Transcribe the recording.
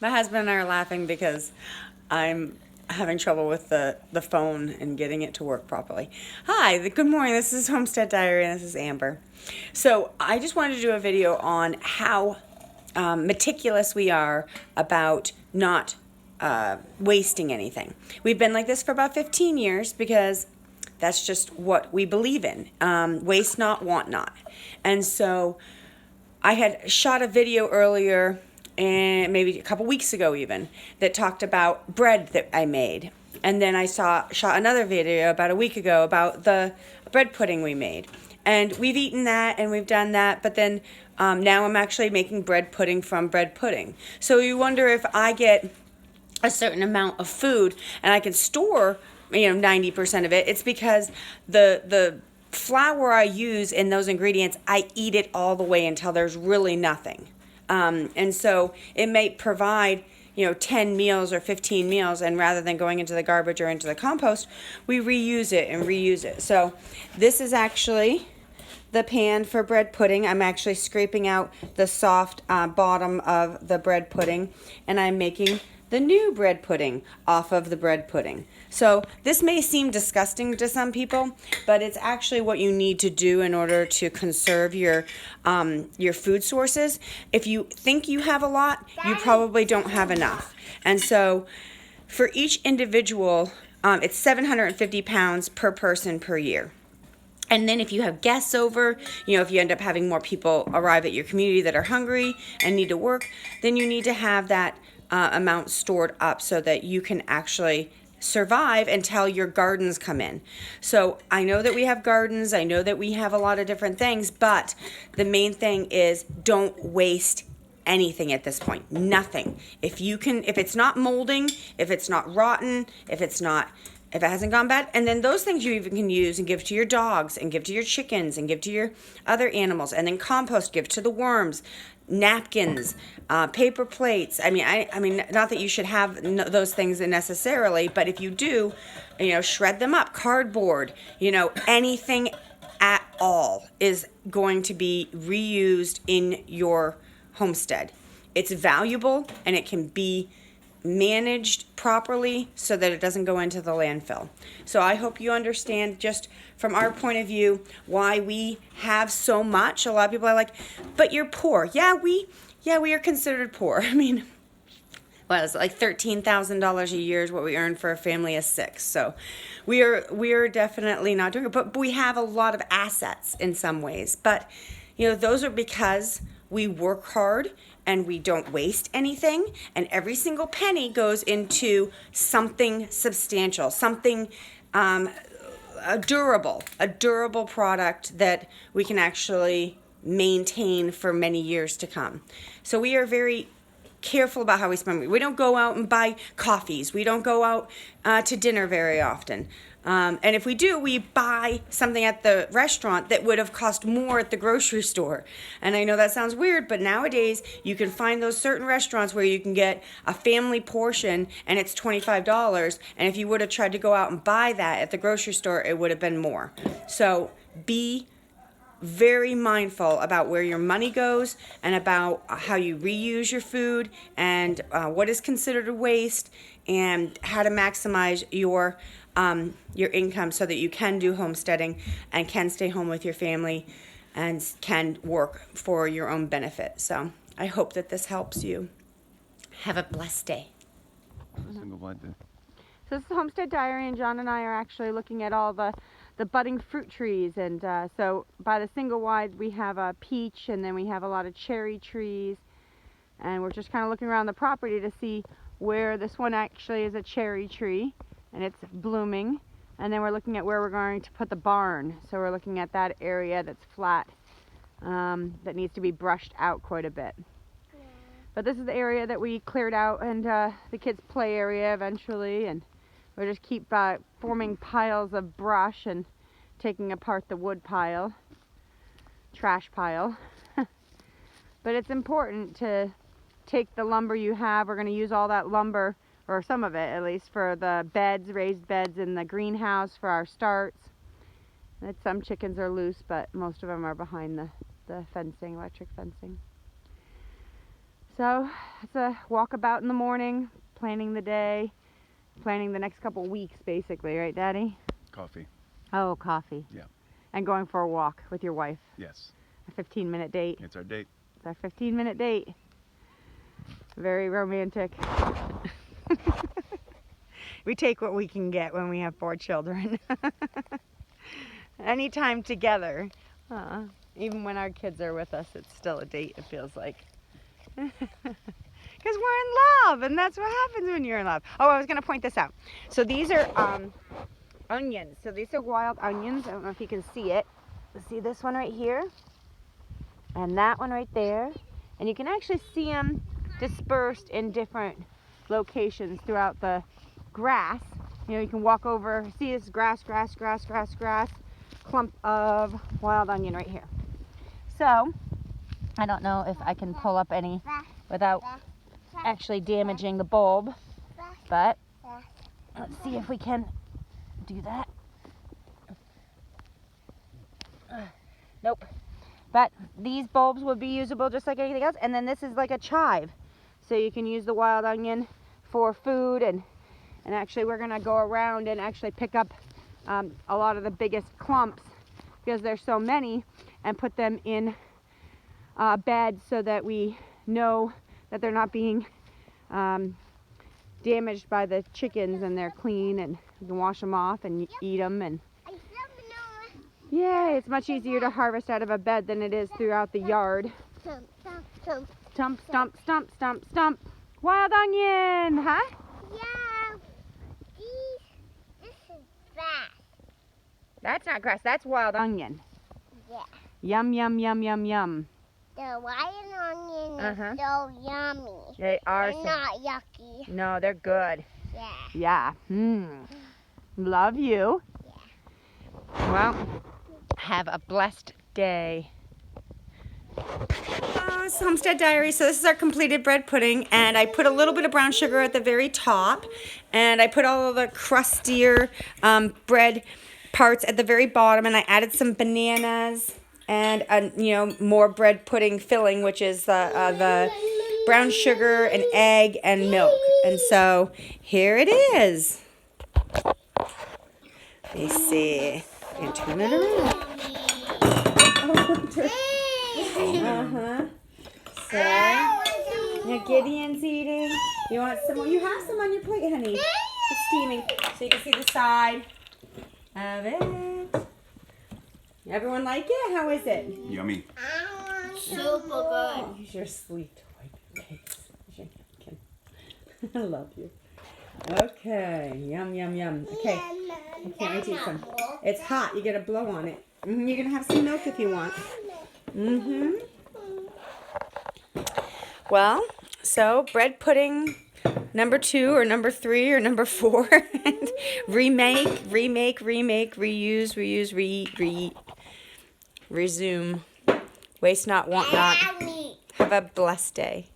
My husband and I are laughing because I'm having trouble with the phone and getting it to work properly. Hi, good morning. This is Homestead Diary and this is Amber. So I just wanted to do a video on how meticulous we are about not wasting anything. We've been like this for about 15 years because that's just what we believe in. Waste not, want not. And so I had shot a video earlier, and maybe a couple weeks ago even, that talked about bread that I made. And then I shot another video about a week ago about the bread pudding we made. And we've eaten that and we've done that, but then now I'm actually making bread pudding from bread pudding. So you wonder, if I get a certain amount of food and I can store 90% of it, it's because the flour I use in those ingredients, I eat it all the way until there's really nothing. And so it may provide 10 meals or 15 meals, and rather than going into the garbage or into the compost, we reuse it and reuse it. So this is actually the pan for bread pudding. I'm actually scraping out the soft bottom of the bread pudding, and I'm making the new bread pudding off of the bread pudding. So this may seem disgusting to some people, but it's actually what you need to do in order to conserve your food sources. If you think you have a lot, you probably don't have enough. And so for each individual, it's 750 pounds per person per year. And then if you have guests over, if you end up having more people arrive at your community that are hungry and need to work, then you need to have that amount stored up so that you can actually survive until your gardens come in. So I know that we have gardens, I know that we have a lot of different things, but the main thing is don't waste anything at this point. Nothing. If it's not molding, if it's not rotten, if it hasn't gone bad, and then those things you even can use and give to your dogs and give to your chickens and give to your other animals, and then compost, give to the worms, napkins, paper plates. I mean, not that you should have those things necessarily, but if you do, shred them up. Cardboard, anything at all is going to be reused in your homestead. It's valuable and it can be managed properly so that it doesn't go into the landfill. So I hope you understand, just from our point of view, why we have so much. A lot of people are like, but you're poor. Yeah, we are considered poor. I mean, well, it's like $13,000 a year is what we earn for a family of 6. So we are definitely not doing it, but we have a lot of assets in some ways. But those are because we work hard and we don't waste anything, and every single penny goes into something substantial, something a durable product that we can actually maintain for many years to come. So we are very careful about how we spend money. We don't go out and buy coffees. We don't go out to dinner very often. And if we do, we buy something at the restaurant that would have cost more at the grocery store. And I know that sounds weird, but nowadays you can find those certain restaurants where you can get a family portion and it's $25. And if you would have tried to go out and buy that at the grocery store, it would have been more. So be very mindful about where your money goes and about how you reuse your food and what is considered a waste, and how to maximize your income so that you can do homesteading and can stay home with your family and can work for your own benefit. So I hope that this helps you. Have a blessed day. So this is Homestead Diary, and John and I are actually looking at all the budding fruit trees. And so by the single wide we have a peach, and then we have a lot of cherry trees, and we're just kind of looking around the property to see where this one actually is a cherry tree and it's blooming. And then we're looking at where we're going to put the barn. So we're looking at that area that's flat, that needs to be brushed out quite a bit. Yeah. But this is the area that we cleared out, and the kids' play area eventually, and we'll just keep forming piles of brush and taking apart the wood pile, trash pile. But it's important to take the lumber you have. We're going to use all that lumber, or some of it at least, for the beds, raised beds in the greenhouse for our starts. And some chickens are loose, but most of them are behind the fencing, electric fencing. So it's a walkabout in the morning, planning the day, planning the next couple weeks basically, right, Daddy? Coffee. Oh, coffee. Yeah. And going for a walk with your wife. Yes. A 15-minute date. It's our date. It's our 15-minute date. Very romantic. We take what we can get when we have 4 children. Anytime together. Even when our kids are with us, it's still a date, it feels like. Because we're in love, and that's what happens when you're in love. Oh, I was going to point this out. So these are onions. So these are wild onions. I don't know if you can see it. See this one right here? And that one right there. And you can actually see them dispersed in different locations throughout the grass. You know, you can walk over, see this grass, clump of wild onion right here. So, I don't know if I can pull up any without actually damaging the bulb, but let's see if we can do that. Nope. But these bulbs would be usable just like anything else. And then this is like a chive. So you can use the wild onion for food. And actually we're going to go around and actually pick up a lot of the biggest clumps because there's so many and put them in beds so that we know that they're not being damaged by the chickens and they're clean and you can wash them off and eat them. And yeah, it's much easier to harvest out of a bed than it is throughout the yard. Stump, stump, stump, stump, stump. Wild onion, huh? Yeah. This is grass. That's not grass, that's wild onion. Yeah. Yum, yum, yum, yum, yum. The wild onion is so yummy. They are. They're not yucky. No, they're good. Yeah. Yeah. Love you. Yeah. Well, have a blessed day. Hello, it's Homestead Diary. So this is our completed bread pudding, and I put a little bit of brown sugar at the very top, and I put all of the crustier bread parts at the very bottom, and I added some bananas and more bread pudding filling, which is the brown sugar and egg and milk. And so here it is. Let me see. And turn it around. So, now Gideon's eating. You want some more? You have some on your plate, honey. It's steaming. So you can see the side of it. Everyone like it? How is it? Yummy. Super good. Use your sleeve to wipe your face. I love you. Okay. Yum, yum, yum. Okay. I can't wait to eat some. It's hot. You get a blow on it. You're going to have some milk if you want. Well, so bread pudding number 2 or number 3 or number 4. And remake, reuse, reuse, reeat, resume. Waste not, want not. Have a blessed day.